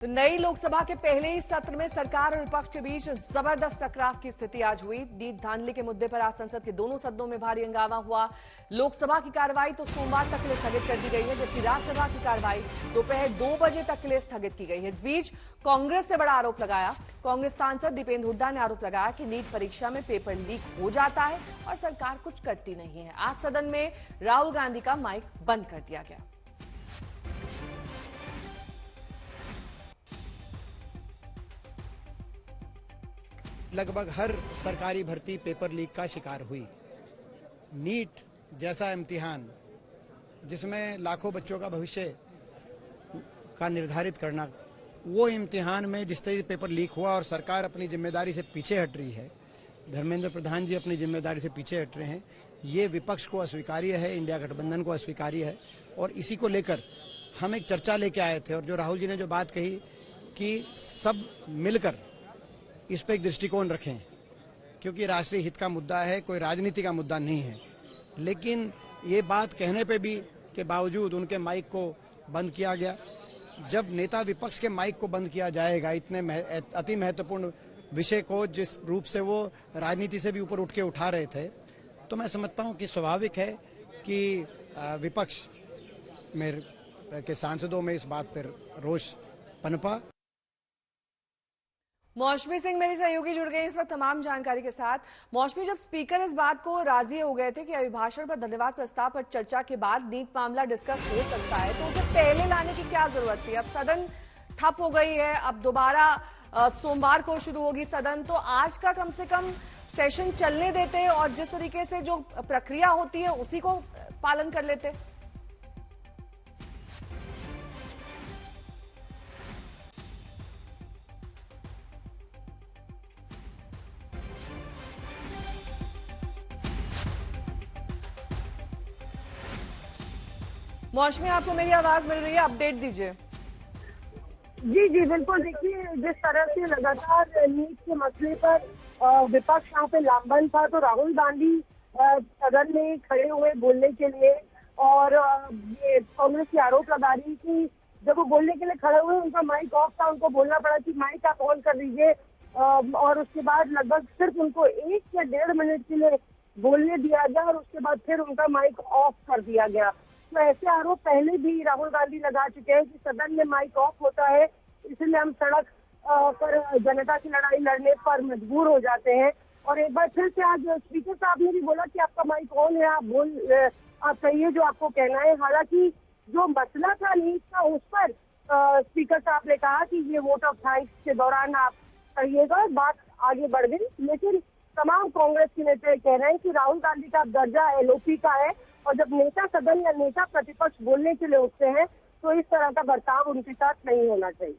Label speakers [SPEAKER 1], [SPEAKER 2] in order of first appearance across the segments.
[SPEAKER 1] तो नई लोकसभा के पहले ही सत्र में सरकार और विपक्ष के बीच जबरदस्त टकराव की स्थिति आज हुई। नीट धांधली के मुद्दे पर आज संसद के दोनों सदनों में भारी हंगामा हुआ। लोकसभा की कार्रवाई तो सोमवार तक के लिए स्थगित कर दी गई है, जबकि राज्यसभा की कार्रवाई दोपहर 2 बजे तक के लिए स्थगित की गई है। इस बीच कांग्रेस ने बड़ा आरोप लगाया। कांग्रेस सांसद दीपेंद्र हुड्डा ने आरोप लगाया कि नीट परीक्षा में पेपर लीक हो जाता है और सरकार कुछ करती नहीं है। आज सदन में राहुल गांधी का माइक बंद कर दिया गया।
[SPEAKER 2] लगभग हर सरकारी भर्ती पेपर लीक का शिकार हुई। नीट जैसा इम्तिहान जिसमें लाखों बच्चों का भविष्य का निर्धारित करना, वो इम्तिहान में जिस तरह से पेपर लीक हुआ और सरकार अपनी जिम्मेदारी से पीछे हट रही है, धर्मेंद्र प्रधान जी अपनी जिम्मेदारी से पीछे हट रहे हैं, ये विपक्ष को अस्वीकार्य है, इंडिया गठबंधन को अस्वीकार्य है। और इसी को लेकर हम एक चर्चा लेके आए थे और जो राहुल जी ने जो बात कही कि सब मिलकर इस पर एक दृष्टिकोण रखें, क्योंकि राष्ट्रीय हित का मुद्दा है, कोई राजनीति का मुद्दा नहीं है। लेकिन ये बात कहने पे भी के बावजूद उनके माइक को बंद किया गया। जब नेता विपक्ष के माइक को बंद किया जाएगा इतने अति महत्वपूर्ण विषय को, जिस रूप से वो राजनीति से भी ऊपर उठ के उठा रहे थे, तो मैं समझता हूँ कि स्वाभाविक है कि विपक्ष में के सांसदों में इस बात पर रोष पनपा।
[SPEAKER 1] मौसमी सिंह मेरी सहयोगी जुड़ गई इस वक्त तमाम जानकारी के साथ। मौसमी, जब स्पीकर इस बात को राजी हो गए थे कि अभिभाषण पर धन्यवाद प्रस्ताव पर चर्चा के बाद नीट मामला डिस्कस हो सकता है, तो उसे पहले लाने की क्या जरूरत थी? अब सदन ठप हो गई है, अब दोबारा सोमवार को शुरू होगी सदन, तो आज का कम से कम सेशन चलने देते और जिस तरीके से जो प्रक्रिया होती है उसी को पालन कर लेते। मौसमी, आपको मेरी आवाज मिल रही है? अपडेट दीजिए।
[SPEAKER 3] जी बिल्कुल। देखिए, जिस तरह से लगातार नीट के मसले पर विपक्ष यहाँ पे लामबंद था, तो राहुल गांधी सदन में खड़े हुए बोलने के लिए और ये कांग्रेस की आरोप लगा रही कि जब वो बोलने के लिए खड़े हुए उनका माइक ऑफ था, उनको बोलना पड़ा कि माइक आप ऑन कर दीजिए, और उसके बाद लगभग सिर्फ उनको 1 या 1.5 मिनट के लिए बोलने दिया गया और उसके बाद फिर उनका माइक ऑफ कर दिया गया। तो ऐसे आरोप पहले भी राहुल गांधी लगा चुके हैं कि सदन में माइक ऑफ होता है, इसलिए हम सड़क पर जनता की लड़ाई लड़ने पर मजबूर हो जाते हैं। और एक बार फिर से आज स्पीकर साहब ने भी बोला कि आपका माइक ऑन है, आप कहिए जो आपको कहना है। हालांकि जो मसला था नीट का, उस पर स्पीकर साहब ने कहा कि ये वोट ऑफ थैंक्स के दौरान आप कहिएगा, बात आगे बढ़ गई। लेकिन तमाम कांग्रेस के नेता कह रहे हैं कि राहुल गांधी का दर्जा एलओपी का है और जब नेता सदन या नेता प्रतिपक्ष बोलने के लिए उठते हैं तो इस तरह का बर्ताव उनके साथ नहीं होना चाहिए।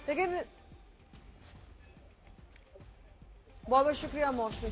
[SPEAKER 1] लेकिन बहुत बहुत शुक्रिया मौसमी।